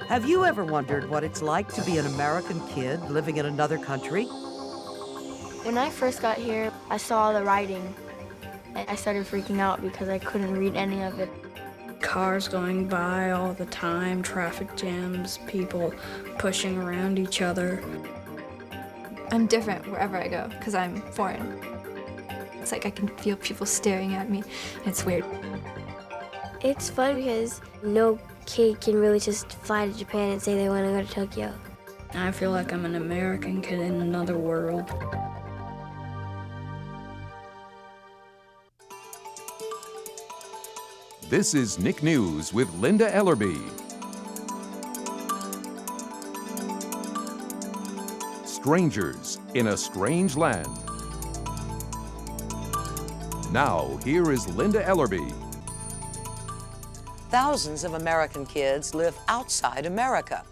Have you ever wondered what it's like to be an American kid living in another country? When I first got here, I saw the writing, and I started freaking out because I couldn't read any of it. Cars going by all the time, traffic jams, people pushing around each other. I'm different wherever I go because I'm foreign. It's like I can feel people staring at me. It's weird. It's fun because no kid can really just fly to Japan and say they want to go to Tokyo. I feel like I'm an American kid in another world. This is Nick News with Linda Ellerby. Strangers in a strange land. Now, here is Linda Ellerby. Thousands of American kids live outside America.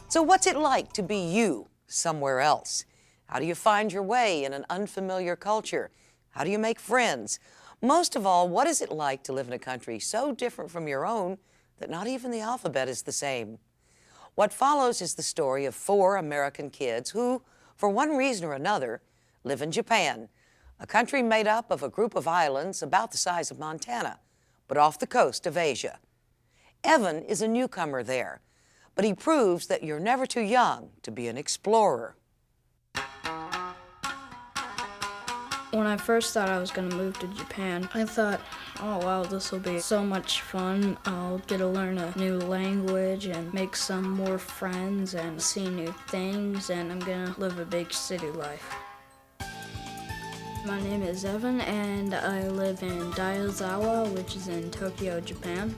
So what's it like to be you somewhere else? How do you find your way in an unfamiliar culture? How do you make friends? Most of all, what is it like to live in a country so different from your own that not even the alphabet is the same? What follows is the story of 4 American kids who, for one reason or another, live in Japan, a country made up of a group of islands about the size of Montana, but off the coast of Asia. Evan is a newcomer there, but he proves that you're never too young to be an explorer. When I first thought I was going to move to Japan, I thought, oh wow, this will be so much fun. I'll get to learn a new language and make some more friends and see new things, and I'm going to live a big city life. My name is Evan, and I live in Daizawa, which is in Tokyo, Japan.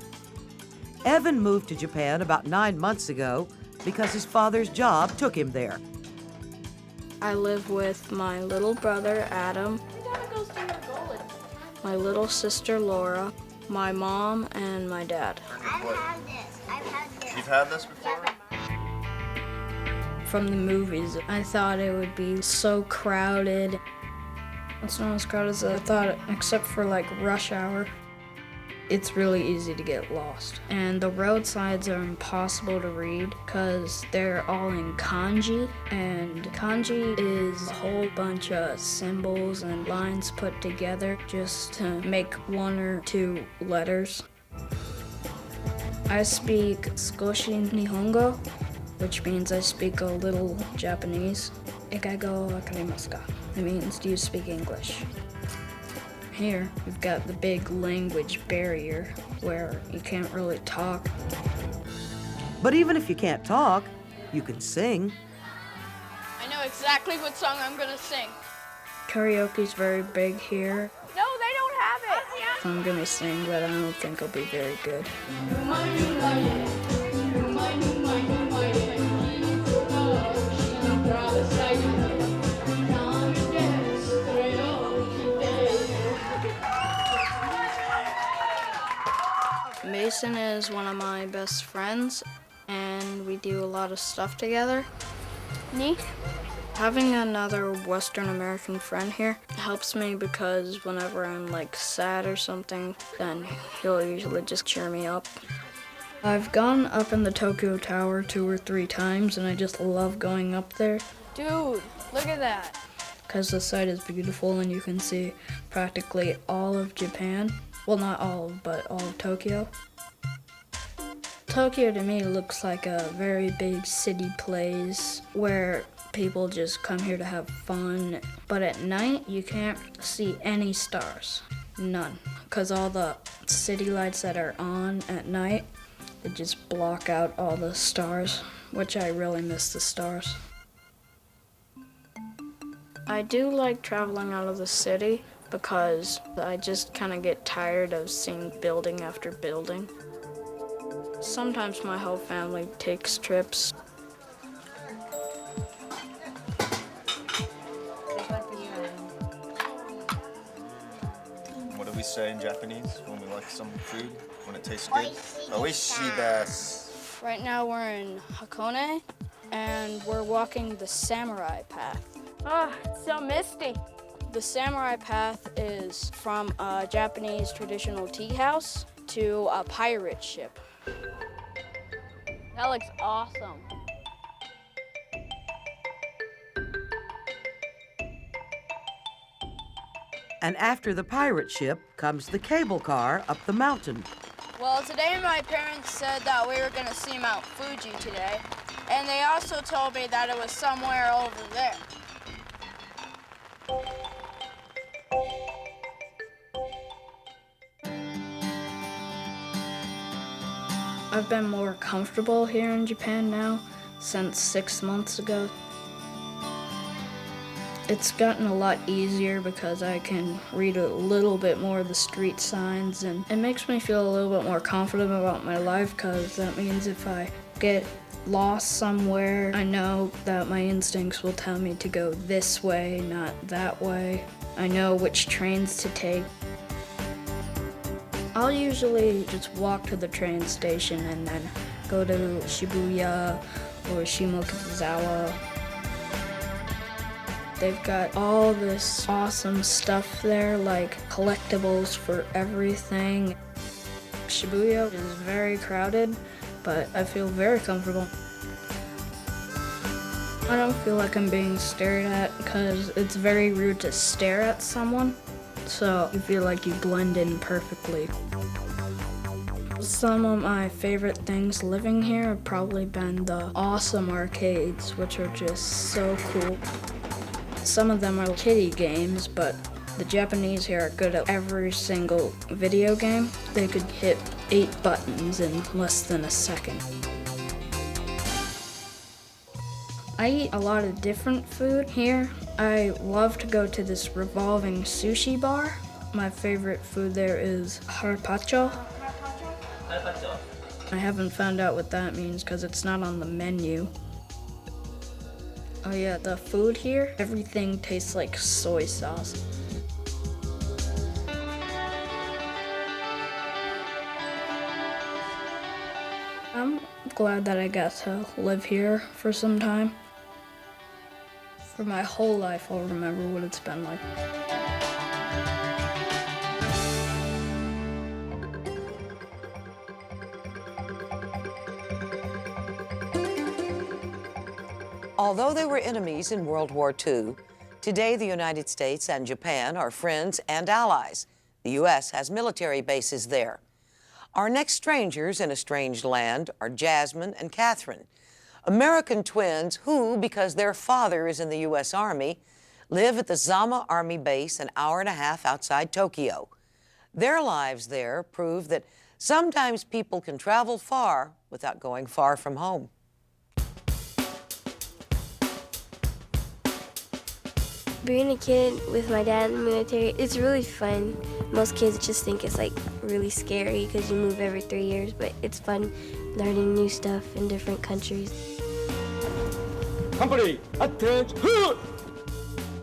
Evan moved to Japan about 9 months ago because his father's job took him there. I live with my little brother, Adam, my little sister, Laura, my mom, and my dad. I've had this. You've had this before? From the movies, I thought it would be so crowded. It's not as crowded as I thought, except for like rush hour. It's really easy to get lost. And the roadsides are impossible to read because they're all in kanji. And kanji is a whole bunch of symbols and lines put together just to make 1 or 2 letters. I speak Skoshi Nihongo, which means I speak a little Japanese. Ikaigo wakarimasu ka? It means, do you speak English? Here, we've got the big language barrier where you can't really talk. But even if you can't talk, you can sing. I know exactly what song I'm gonna sing. Karaoke's very big here. No, they don't have it. So I'm gonna sing, but I don't think I'll be very good. Mason is one of my best friends, and we do a lot of stuff together. Nick? Having another Western American friend here helps me because whenever I'm like sad or something, then he'll usually just cheer me up. I've gone up in the Tokyo Tower 2 or 3 times, and I just love going up there. Dude, look at that. Because the site is beautiful and you can see practically all of Japan. Well, not all, but all of Tokyo. Tokyo to me looks like a very big city place where people just come here to have fun. But at night, you can't see any stars. None. Because all the city lights that are on at night, they just block out all the stars, which I really miss the stars. I do like traveling out of the city because I just kind of get tired of seeing building after building. Sometimes my whole family takes trips. What do we say in Japanese when we like some food? When it tastes good? Oishii desu. Right now we're in Hakone, and we're walking the samurai path. Oh, it's so misty. The samurai path is from a Japanese traditional tea house to a pirate ship. That looks awesome. And after the pirate ship comes the cable car up the mountain. Well, today my parents said that we were going to see Mount Fuji today, and they also told me that it was somewhere over there. I've been more comfortable here in Japan now since 6 months ago. It's gotten a lot easier because I can read a little bit more of the street signs, and it makes me feel a little bit more confident about my life because that means if I get lost somewhere, I know that my instincts will tell me to go this way, not that way. I know which trains to take. I'll usually just walk to the train station and then go to Shibuya or Shimokizawa. They've got all this awesome stuff there, like collectibles for everything. Shibuya is very crowded, but I feel very comfortable. I don't feel like I'm being stared at because it's very rude to stare at someone, so you feel like you blend in perfectly. Some of my favorite things living here have probably been the awesome arcades, which are just so cool. Some of them are kiddie games, but the Japanese here are good at every single video game. They could hit 8 buttons in less than a second. I eat a lot of different food here. I love to go to this revolving sushi bar. My favorite food there is carpaccio. I haven't found out what that means because it's not on the menu. Oh yeah, the food here, everything tastes like soy sauce. I'm glad that I got to live here for some time. For my whole life, I'll remember what it's been like. Although they were enemies in World War II, today the United States and Japan are friends and allies. The U.S. has military bases there. Our next strangers in a strange land are Jasmine and Catherine, American twins who, because their father is in the U.S. Army, live at the Zama Army Base an hour and a half outside Tokyo. Their lives there prove that sometimes people can travel far without going far from home. Being a kid with my dad in the military, it's really fun. Most kids just think it's like really scary because you move every 3 years, but it's fun learning new stuff in different countries. Company, attention!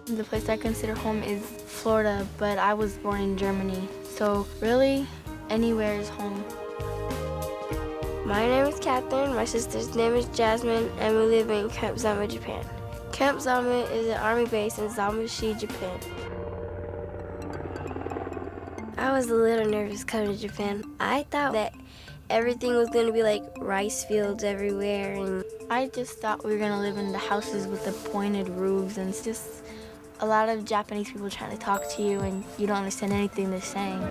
The place I consider home is Florida, but I was born in Germany, so really anywhere is home. My name is Catherine, my sister's name is Jasmine, and we live in Camp Zama, Japan. Camp Zama is an army base in Zamashi, Japan. I was a little nervous coming to Japan. I thought that everything was going to be like rice fields everywhere, and I just thought we were gonna live in the houses with the pointed roofs, and it's just a lot of Japanese people trying to talk to you and you don't understand anything they're saying.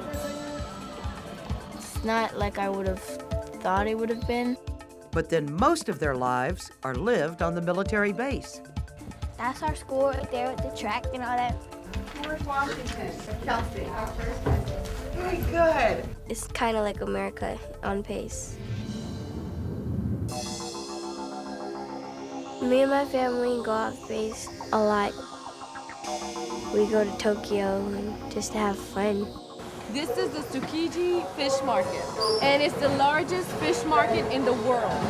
It's not like I would have thought it would have been. But then most of their lives are lived on the military base. that's our school right there with the track and all that. Where's Washington? Chelsea. Very good. It's kind of like America on pace. Me and my family go off base a lot. We go to Tokyo and just have fun. This is the Tsukiji Fish Market, and it's the largest fish market in the world.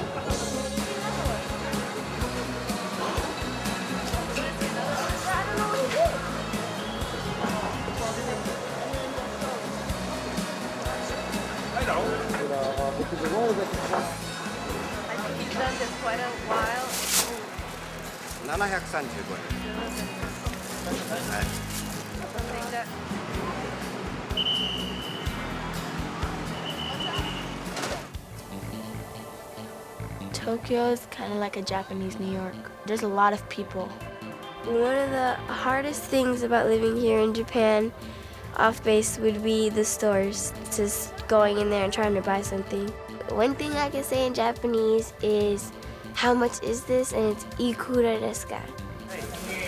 I think he's done this quite a while. 735円。はい。Tokyo is kind of like a Japanese New York. There's a lot of people. One of the hardest things about living here in Japan off base would be the stores, just going in there and trying to buy something. One thing I can say in Japanese is, how much is this? And it's ikura desu ka?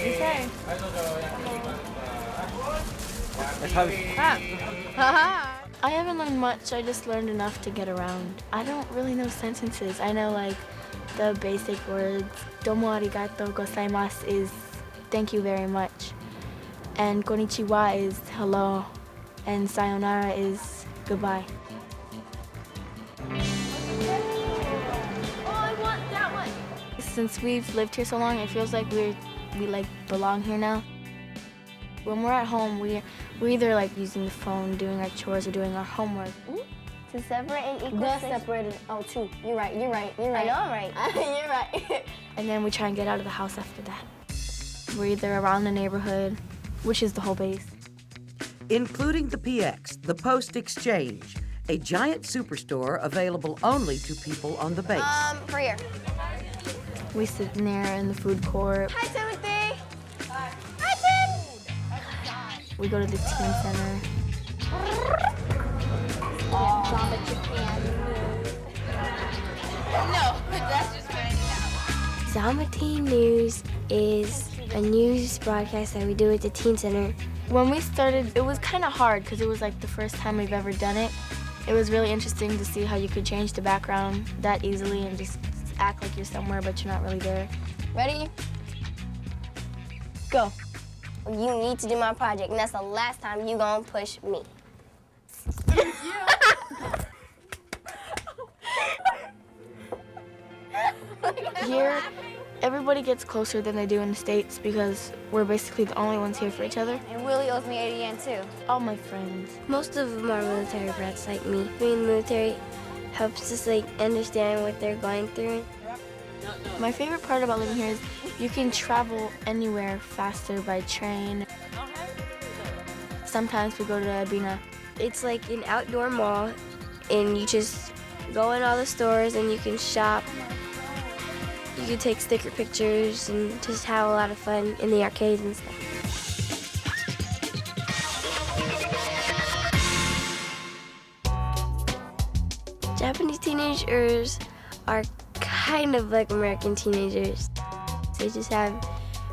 Okay. I haven't learned much, I just learned enough to get around. I don't really know sentences. I know like the basic words. Domo arigato gozaimasu is thank you very much. And konnichiwa is hello. And sayonara is goodbye. Since we've lived here so long, it feels like we like belong here now. When we're at home, we're either like using the phone, doing our chores, or doing our homework. To separate and equal. The separated. Oh, two. You're right. You're right. You're right. I know I'm right. You're right. And then we try and get out of the house after that. We're either around the neighborhood, which is the whole base. Including the PX, the Post Exchange, a giant superstore available only to people on the base. For here. We sit in there in the food court. Hi, Timothy. Hi, Tim. We go to the teen center. No, that's just finding out. Zama Teen News is a news broadcast that we do at the teen center. When we started, it was kind of hard because it was like the first time we've ever done it. It was really interesting to see how you could change the background that easily and just act like you're somewhere but you're not really there. Ready? Go. You need to do my project, and that's the last time you gonna push me. Here, everybody gets closer than they do in the States because we're basically the only ones here for each other. And Willie owes me 80 yen too. All my friends. Most of them are military brats like me. Being in the military helps us like understand what they're going through. My favorite part about living here is you can travel anywhere faster by train. Sometimes we go to Abina. It's like an outdoor mall, and you just go in all the stores and you can shop. You can take sticker pictures and just have a lot of fun in the arcades and stuff. Japanese teenagers are kind of like American teenagers. They just have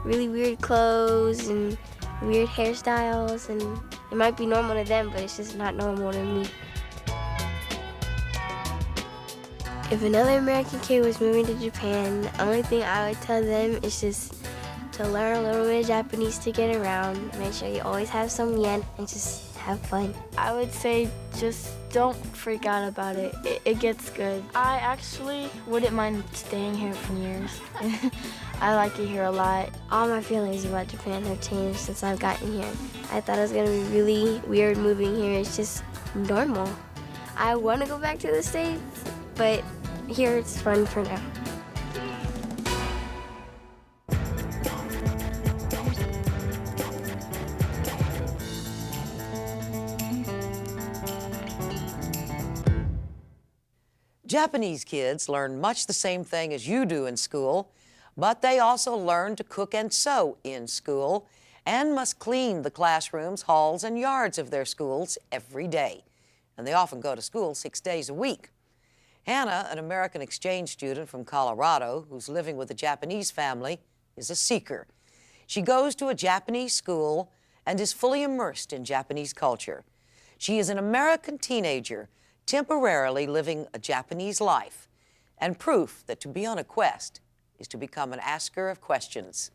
really weird clothes and weird hairstyles, and it might be normal to them, but it's just not normal to me. If another American kid was moving to Japan, the only thing I would tell them is just to learn a little bit of Japanese to get around. Make sure you always have some yen and just have fun. I would say just don't freak out about it. It gets good. I actually wouldn't mind staying here for years. I like it here a lot. All my feelings about Japan have changed since I've gotten here. I thought it was gonna be really weird moving here. It's just normal. I wanna go back to the States, but here it's fun for now. Japanese kids learn much the same thing as you do in school, but they also learn to cook and sew in school and must clean the classrooms, halls, and yards of their schools every day. And they often go to school 6 days a week. Hannah, an American exchange student from Colorado who's living with a Japanese family, is a seeker. She goes to a Japanese school and is fully immersed in Japanese culture. She is an American teenager temporarily living a Japanese life, and proof that to be on a quest is to become an asker of questions.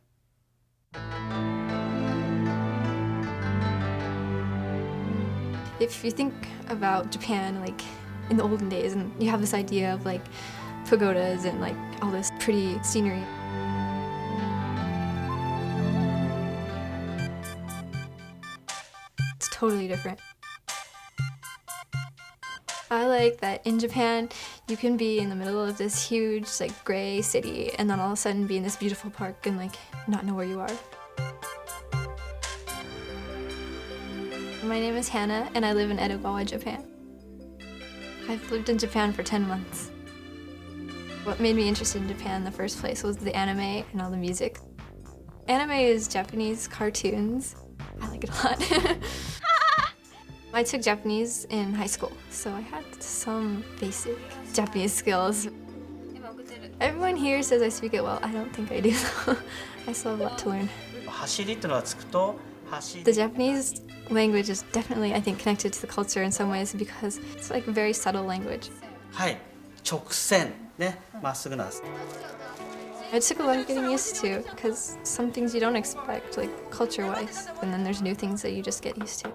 If you think about Japan, like in the olden days, and you have this idea of like pagodas and like all this pretty scenery. It's totally different. I like that in Japan, you can be in the middle of this huge, like, gray city, and then all of a sudden be in this beautiful park and, like, not know where you are. My name is Hannah, and I live in Edogawa, Japan. I've lived in Japan for 10 months. What made me interested in Japan in the first place was the anime and all the music. Anime is Japanese cartoons. I like it a lot. I took Japanese in high school, so I had some basic Japanese skills. Everyone here says I speak it well. I don't think I do, though. I still have a lot to learn. The Japanese language is definitely, I think, connected to the culture in some ways because it's like a very subtle language. はい、直線ね、まっすぐなんです。 It took a lot of getting used to because some things you don't expect, like culture-wise, and then there's new things that you just get used to.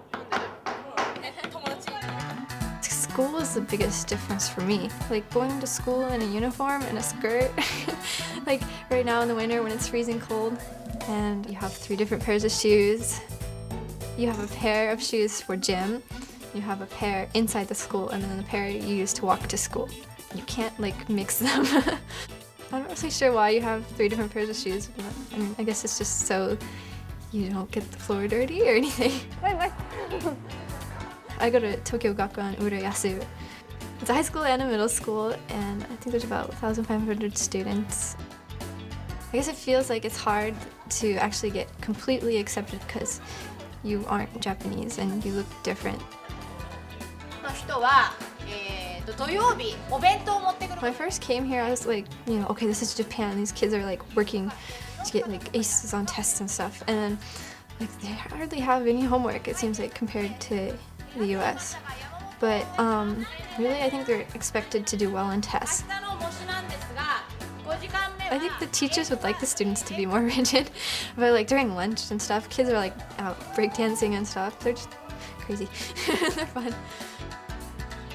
School was the biggest difference for me. Like going to school in a uniform and a skirt. Like right now in the winter when it's freezing cold and you have 3 different pairs of shoes. You have a pair of shoes for gym. You have a pair inside the school and then the pair you use to walk to school. You can't like mix them. I'm not really sure why you have 3 different pairs of shoes. I mean, I guess it's just so you don't get the floor dirty or anything. I go to Tokyo Gakuan Urayasu. It's a high school and a middle school, and I think there's about 1,500 students. I guess it feels like it's hard to actually get completely accepted because you aren't Japanese and you look different. When I first came here, I was like, you know, okay, this is Japan. These kids are like working to get like aces on tests and stuff, and then like they hardly have any homework. It seems like compared to the U.S. But really, I think they're expected to do well in tests. I think the teachers would like the students to be more rigid, but like during lunch and stuff, kids are like out breakdancing and stuff. They're just crazy. They're fun.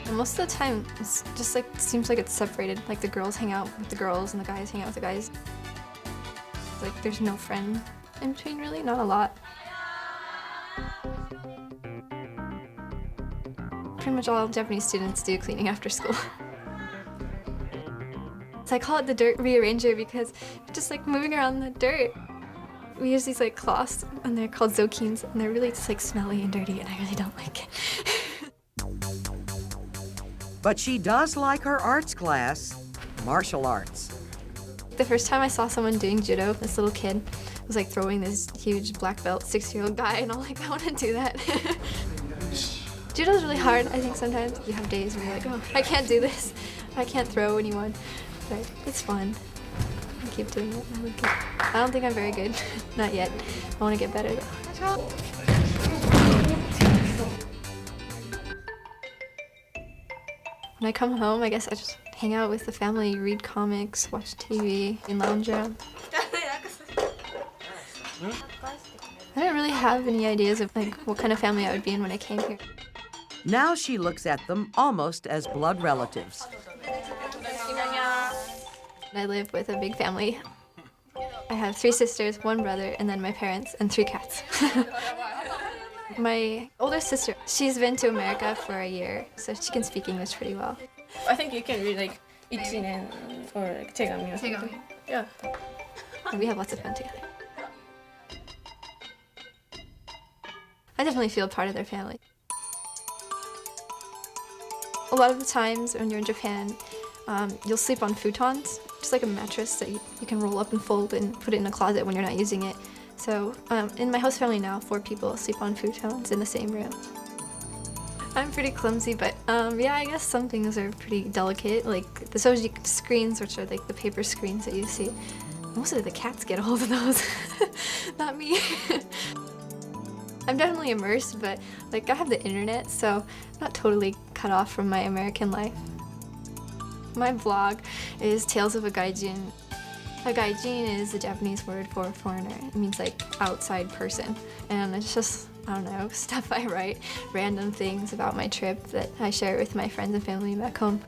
And most of the time, it's just like seems like it's separated. Like the girls hang out with the girls and the guys hang out with the guys. Like there's no friend in between, really, not a lot. Pretty much all Japanese students do cleaning after school. So I call it the dirt rearranger because you're just like moving around the dirt. We use these like cloths and they're called zokins and they're really just like smelly and dirty and I really don't like it. But she does like her arts class, martial arts. The first time I saw someone doing judo, this little kid was like throwing this huge black belt 6-year-old guy and I'm like, I want to do that. Judo's really hard, I think sometimes. You have days where you're like, oh, I can't do this. I can't throw anyone. But it's fun. I keep doing it. I don't think I'm very good. Not yet. I want to get better though. When I come home, I guess I just hang out with the family, read comics, watch TV, and lounge around. I didn't really have any ideas of like what kind of family I would be in when I came here. Now she looks at them almost as blood relatives. I live with a big family. I have 3 sisters, 1 brother, and then my parents, and 3 cats. My older sister, she's been to America for a year, so she can speak English pretty well. I think you can read like 1년 or like tegami or something. Yeah. And we have lots of fun together. I definitely feel part of their family. A lot of the times when you're in Japan, you'll sleep on futons, just like a mattress that you can roll up and fold and put it in a closet when you're not using it. So in my host family now, 4 people sleep on futons in the same room. I'm pretty clumsy, but yeah, I guess some things are pretty delicate, like the shoji screens, which are like the paper screens that you see. Most of the cats get a hold of those, not me. I'm definitely immersed, but like I have the internet, so I'm not totally cut off from my American life. My blog is Tales of a Gaijin. A gaijin is a Japanese word for foreigner. It means like outside person. And it's just, I don't know, stuff I write, random things about my trip that I share with my friends and family back home.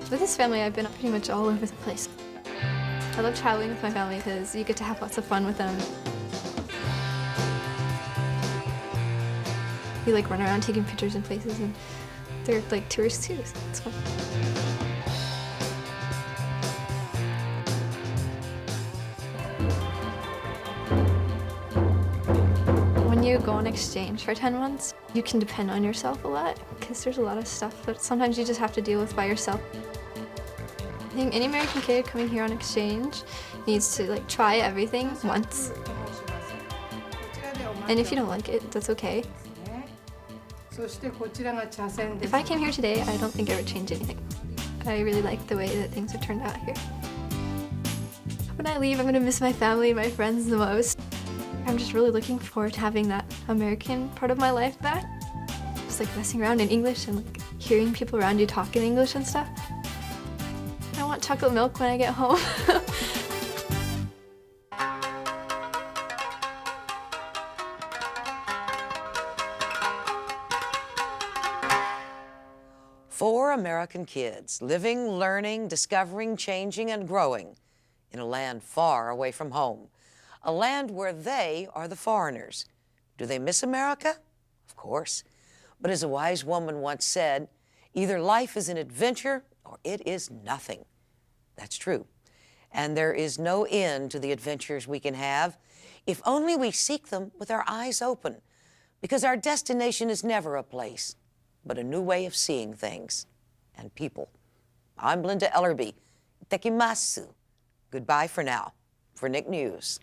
With this family, I've been pretty much all over the place. I love traveling with my family because you get to have lots of fun with them. We like run around taking pictures in places and they're like tourists too, so it's fun. When you go on exchange for 10 months, you can depend on yourself a lot because there's a lot of stuff that sometimes you just have to deal with by yourself. I think any American kid coming here on exchange needs to like try everything once. And if you don't like it, that's okay. If I came here today, I don't think I would change anything. I really like the way that things have turned out here. When I leave, I'm gonna miss my family and my friends the most. I'm just really looking forward to having that American part of my life back. Just like messing around in English and like hearing people around you talk in English and stuff. I want chocolate milk when I get home. Four American kids living, learning, discovering, changing, and growing in a land far away from home. A land where they are the foreigners. Do they miss America? Of course. But as a wise woman once said, either life is an adventure or it is nothing. That's true. And there is no end to the adventures we can have if only we seek them with our eyes open, because our destination is never a place, but a new way of seeing things and people. I'm Linda Ellerby. Itekimasu. Goodbye for now. For Nick News.